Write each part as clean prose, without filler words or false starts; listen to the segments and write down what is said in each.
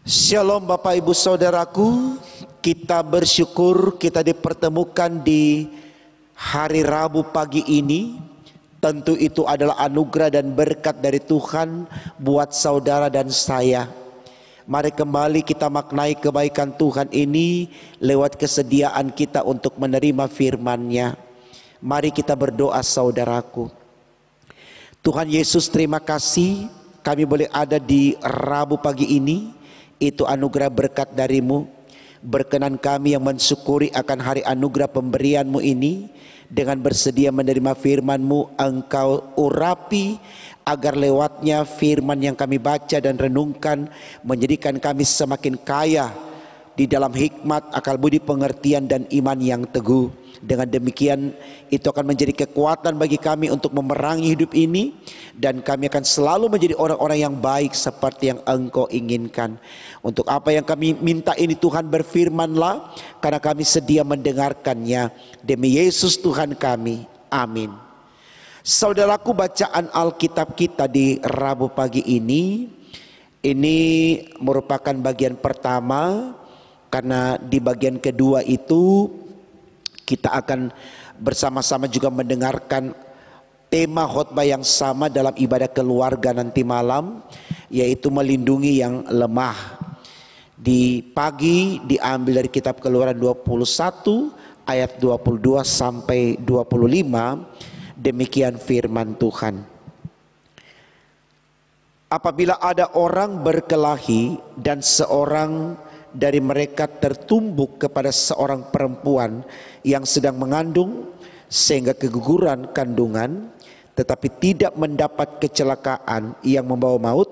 Shalom Bapak Ibu Saudaraku, kita bersyukur kita dipertemukan di hari Rabu pagi ini. Tentu itu adalah anugerah dan berkat dari Tuhan buat saudara dan saya. Mari kembali kita maknai kebaikan Tuhan ini lewat kesediaan kita untuk menerima firman-Nya. Mari kita berdoa saudaraku. Tuhan Yesus, terima kasih kami boleh ada di Rabu pagi ini. Itu anugerah berkat darimu. Berkenan kami yang mensyukuri akan hari anugerah pemberianmu ini. Dengan bersedia menerima firman-Mu, Engkau urapi agar lewatnya firman yang kami baca dan renungkan menjadikan kami semakin kaya di dalam hikmat, akal budi, pengertian dan iman yang teguh. Dengan demikian itu akan menjadi kekuatan bagi kami untuk memerangi hidup ini, dan kami akan selalu menjadi orang-orang yang baik seperti yang Engkau inginkan. Untuk apa yang kami minta ini Tuhan, berfirmanlah, karena kami sedia mendengarkannya. Demi Yesus Tuhan kami, amin. Saudaraku, bacaan Alkitab kita di Rabu pagi ini merupakan bagian pertama, karena di bagian kedua itu kita akan bersama-sama juga mendengarkan tema khotbah yang sama dalam ibadah keluarga nanti malam, yaitu melindungi yang lemah. Di pagi diambil dari kitab Keluaran 21 ayat 22 sampai 25. Demikian firman Tuhan. Apabila ada orang berkelahi dan seorang dari mereka tertumbuk kepada seorang perempuan yang sedang mengandung sehingga keguguran kandungan, tetapi tidak mendapat kecelakaan yang membawa maut,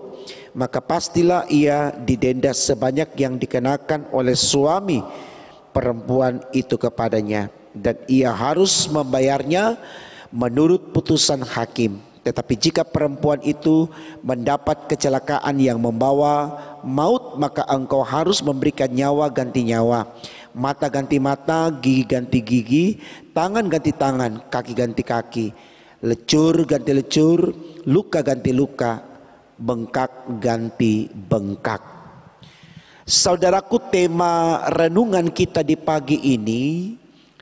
maka pastilah ia didenda sebanyak yang dikenakan oleh suami perempuan itu kepadanya, dan ia harus membayarnya menurut putusan hakim. Tetapi jika perempuan itu mendapat kecelakaan yang membawa maut, maka engkau harus memberikan nyawa ganti nyawa, mata ganti mata, gigi ganti gigi, tangan ganti tangan, kaki ganti kaki, lecur ganti lecur, luka ganti luka, bengkak ganti bengkak. Saudaraku, tema renungan kita di pagi ini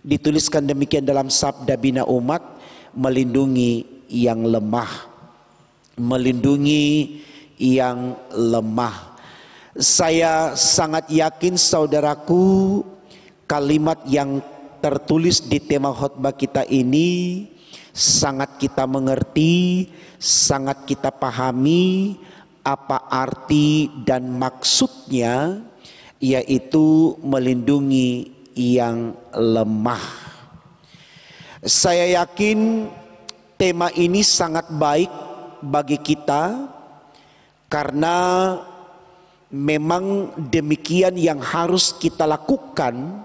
dituliskan demikian dalam Sabda Bina Umat, melindungi yang lemah. Melindungi yang lemah. Saya sangat yakin saudaraku, kalimat yang tertulis di tema khotbah kita ini sangat kita mengerti, sangat kita pahami apa arti dan maksudnya, yaitu melindungi yang lemah. Saya yakin tema ini sangat baik bagi kita, karena memang demikian yang harus kita lakukan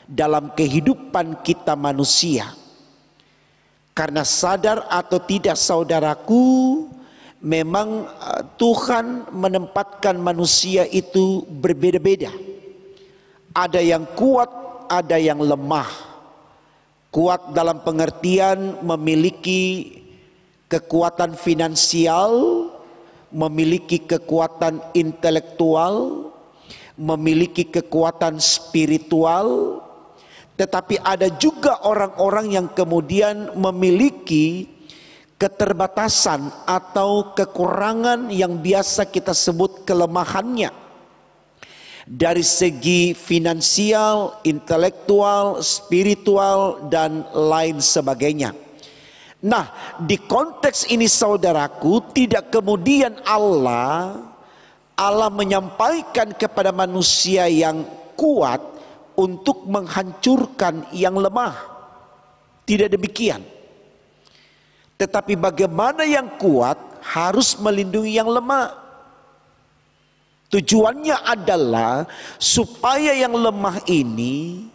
dalam kehidupan kita manusia. Karena sadar atau tidak saudaraku, memang Tuhan menempatkan manusia itu berbeda-beda. Ada yang kuat, ada yang lemah. Kuat dalam pengertian memiliki kekuatan finansial, memiliki kekuatan intelektual, memiliki kekuatan spiritual. Tetapi ada juga orang-orang yang kemudian memiliki keterbatasan atau kekurangan yang biasa kita sebut kelemahannya. Dari segi finansial, intelektual, spiritual, dan lain sebagainya. Nah, di konteks ini saudaraku, tidak kemudian Allah menyampaikan kepada manusia yang kuat untuk menghancurkan yang lemah. Tidak demikian. Tetapi bagaimana yang kuat harus melindungi yang lemah. Tujuannya adalah supaya yang lemah ini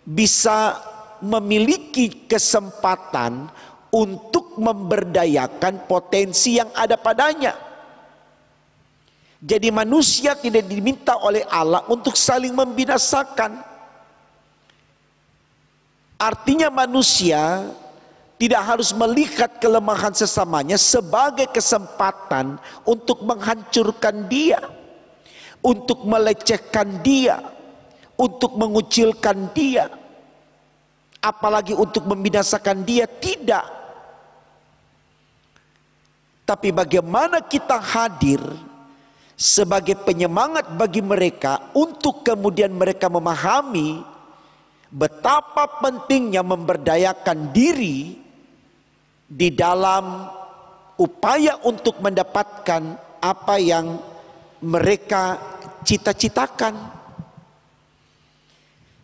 bisa memiliki kesempatan untuk memberdayakan potensi yang ada padanya. Jadi manusia tidak diminta oleh Allah untuk saling membinasakan. Artinya manusia tidak harus melihat kelemahan sesamanya sebagai kesempatan untuk menghancurkan dia. untuk melecehkan dia, untuk mengucilkan dia, apalagi untuk membinasakan dia. Tidak. Tapi bagaimana kita hadir sebagai penyemangat bagi mereka untuk kemudian mereka memahami betapa pentingnya memberdayakan diri di dalam upaya untuk mendapatkan apa yang mereka cita-citakan.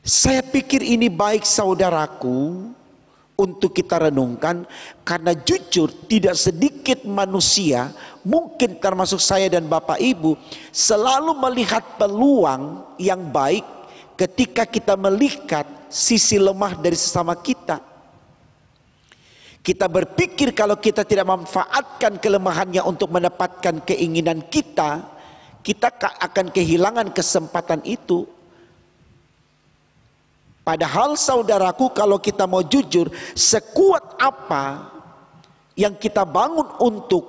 Saya pikir ini baik saudaraku untuk kita renungkan, karena jujur tidak sedikit manusia, mungkin termasuk saya dan Bapak Ibu, selalu melihat peluang yang baik ketika kita melihat sisi lemah dari sesama kita. Kita berpikir kalau kita tidak memanfaatkan kelemahannya untuk mendapatkan keinginan kita, kita akan kehilangan kesempatan itu. Padahal saudaraku, kalau kita mau jujur, sekuat apa yang kita bangun untuk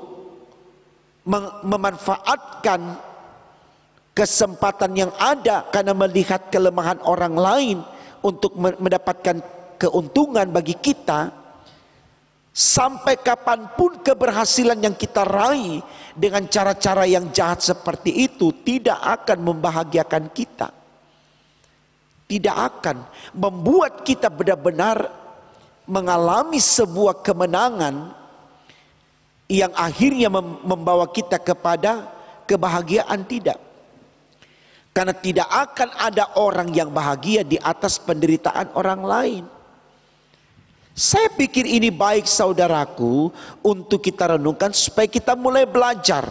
memanfaatkan kesempatan yang ada karena melihat kelemahan orang lain untuk mendapatkan keuntungan bagi kita, sampai kapanpun keberhasilan yang kita raih dengan cara-cara yang jahat seperti itu tidak akan membahagiakan kita. Tidak akan membuat kita benar-benar mengalami sebuah kemenangan yang akhirnya membawa kita kepada kebahagiaan. Tidak. Karena tidak akan ada orang yang bahagia di atas penderitaan orang lain. Saya pikir ini baik saudaraku untuk kita renungkan supaya kita mulai belajar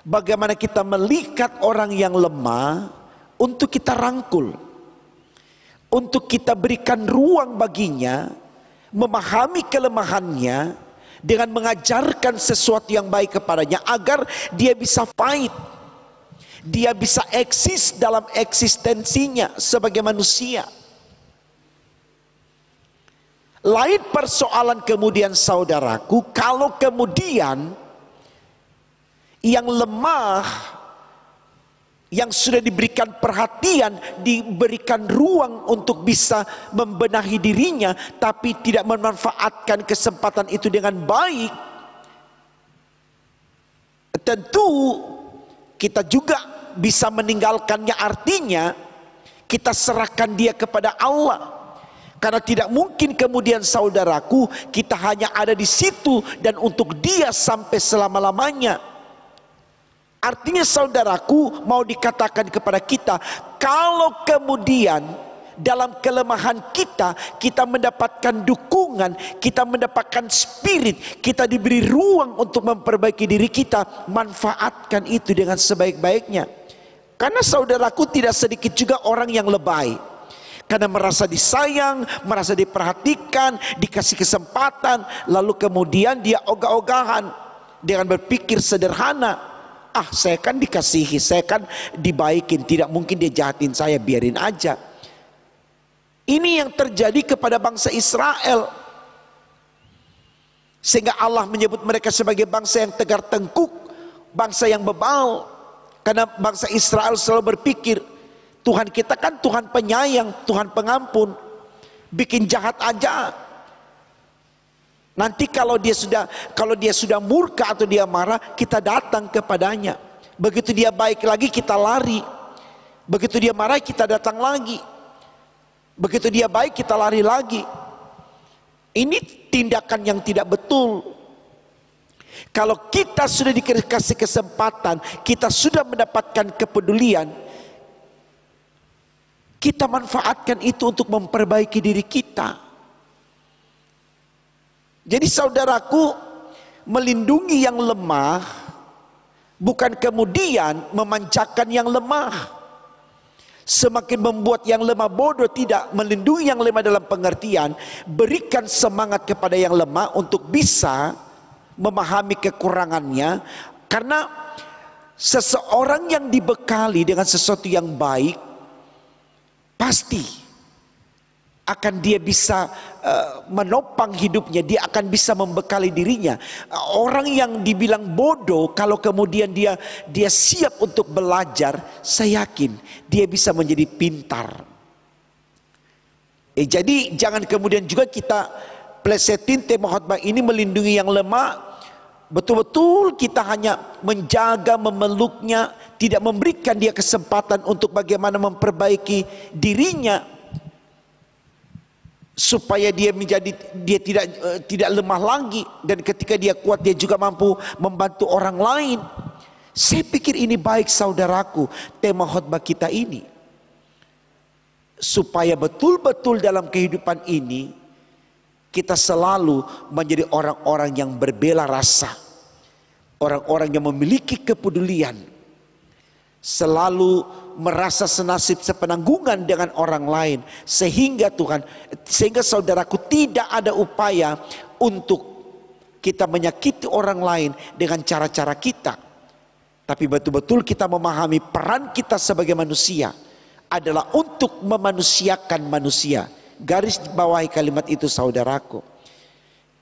bagaimana kita melihat orang yang lemah untuk kita rangkul, untuk kita berikan ruang baginya, memahami kelemahannya dengan mengajarkan sesuatu yang baik kepadanya agar dia bisa fight, dia bisa eksis dalam eksistensinya sebagai manusia. Lain persoalan kemudian saudaraku, kalau kemudian yang lemah, yang sudah diberikan perhatian, diberikan ruang untuk bisa membenahi dirinya, tapi tidak memanfaatkan kesempatan itu dengan baik, tentu kita juga bisa meninggalkannya. Artinya kita serahkan dia kepada Allah. Karena tidak mungkin kemudian saudaraku kita hanya ada di situ dan untuk dia sampai selama-lamanya. Artinya saudaraku, mau dikatakan kepada kita, kalau kemudian dalam kelemahan kita, kita mendapatkan dukungan, kita mendapatkan spirit, kita diberi ruang untuk memperbaiki diri kita, manfaatkan itu dengan sebaik-baiknya. Karena saudaraku, tidak sedikit juga orang yang lebay, karena merasa disayang, merasa diperhatikan, dikasih kesempatan, lalu kemudian dia ogah-ogahan dengan berpikir sederhana. Ah, saya kan dikasihi, saya kan dibaikin, tidak mungkin dia jahatin saya, biarin aja. Ini yang terjadi kepada bangsa Israel, sehingga Allah menyebut mereka sebagai bangsa yang tegar tengkuk, bangsa yang bebal. Karena bangsa Israel selalu berpikir, Tuhan kita kan Tuhan penyayang, Tuhan pengampun, bikin jahat aja. Nanti kalau dia sudah murka atau dia marah, kita datang kepadanya. Begitu dia baik lagi, kita lari. Begitu dia marah, kita datang lagi. Begitu dia baik, kita lari lagi. Ini tindakan yang tidak betul. Kalau kita sudah dikasih kesempatan, kita sudah mendapatkan kepedulian, kita manfaatkan itu untuk memperbaiki diri kita. Jadi saudaraku, melindungi yang lemah bukan kemudian memanjakan yang lemah, semakin membuat yang lemah bodoh. Tidak, melindungi yang lemah dalam pengertian berikan semangat kepada yang lemah untuk bisa memahami kekurangannya. Karena seseorang yang dibekali dengan sesuatu yang baik, pasti akan dia bisa menopang hidupnya, dia akan bisa membekali dirinya. Orang yang dibilang bodoh, kalau kemudian dia siap untuk belajar, saya yakin dia bisa menjadi pintar. Jadi jangan kemudian juga kita plesetin tema khotbah ini melindungi yang lemah. Betul-betul kita hanya menjaga, memeluknya, tidak memberikan dia kesempatan untuk bagaimana memperbaiki dirinya, supaya dia tidak lemah lagi, dan ketika dia kuat dia juga mampu membantu orang lain. Saya pikir ini baik saudaraku, tema khotbah kita ini, supaya betul-betul dalam kehidupan ini kita selalu menjadi orang-orang yang berbela rasa, orang-orang yang memiliki kepedulian, selalu merasa senasib sepenanggungan dengan orang lain, sehingga saudaraku tidak ada upaya untuk kita menyakiti orang lain dengan cara-cara kita, tapi betul-betul kita memahami peran kita sebagai manusia adalah untuk memanusiakan manusia. Garis bawahi kalimat itu saudaraku.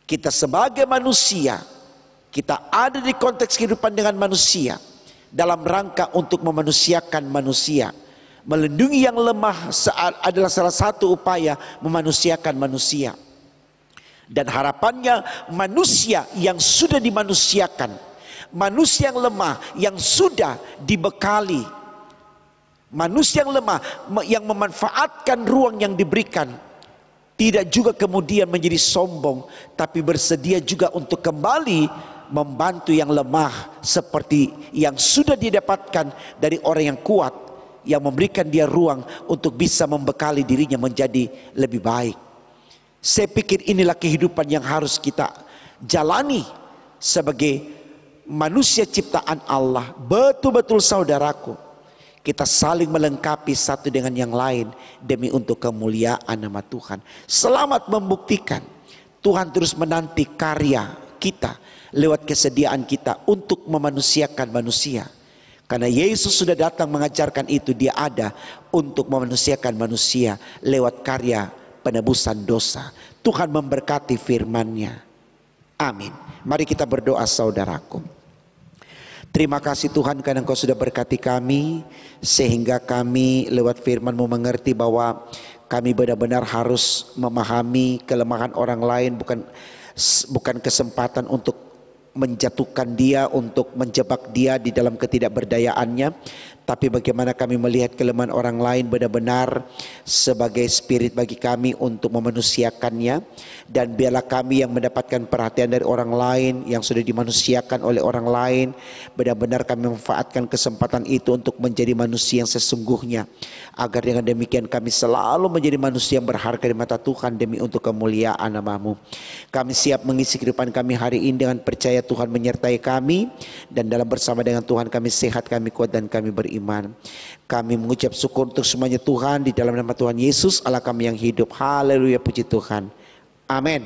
Kita sebagai manusia, kita ada di konteks kehidupan dengan manusia dalam rangka untuk memanusiakan manusia. Melindungi yang lemah adalah salah satu upaya memanusiakan manusia. Dan harapannya manusia yang sudah dimanusiakan, manusia yang lemah yang sudah dibekali, manusia yang lemah yang memanfaatkan ruang yang diberikan, tidak juga kemudian menjadi sombong, tapi bersedia juga untuk kembali membantu yang lemah seperti yang sudah didapatkan dari orang yang kuat, yang memberikan dia ruang untuk bisa membekali dirinya menjadi lebih baik. Saya pikir inilah kehidupan yang harus kita jalani sebagai manusia ciptaan Allah. Betul-betul saudaraku, kita saling melengkapi satu dengan yang lain demi untuk kemuliaan nama Tuhan. Selamat membuktikan Tuhan terus menanti karya kita lewat kesediaan kita untuk memanusiakan manusia. Karena Yesus sudah datang mengajarkan itu, dia ada untuk memanusiakan manusia lewat karya penebusan dosa. Tuhan memberkati firman-Nya. Amin. Mari kita berdoa saudaraku. Terima kasih Tuhan karena Engkau sudah berkati kami, sehingga kami lewat firman-Mu mengerti bahwa kami benar-benar harus memahami kelemahan orang lain, bukan kesempatan untuk menjatuhkan dia, untuk menjebak dia di dalam ketidakberdayaannya, tapi bagaimana kami melihat kelemahan orang lain benar-benar sebagai spirit bagi kami untuk memanusiakannya. Dan biarlah kami yang mendapatkan perhatian dari orang lain, yang sudah dimanusiakan oleh orang lain, benar-benar kami memanfaatkan kesempatan itu untuk menjadi manusia yang sesungguhnya, agar dengan demikian kami selalu menjadi manusia yang berharga di mata Tuhan demi untuk kemuliaan nama-Mu. Kami siap mengisi kehidupan kami hari ini dengan percaya Tuhan menyertai kami, dan dalam bersama dengan Tuhan kami sehat, kami kuat, dan kami beriman. Kami mengucap syukur untuk semuanya Tuhan, di dalam nama Tuhan Yesus Allah kami yang hidup. Haleluya, puji Tuhan. Amin.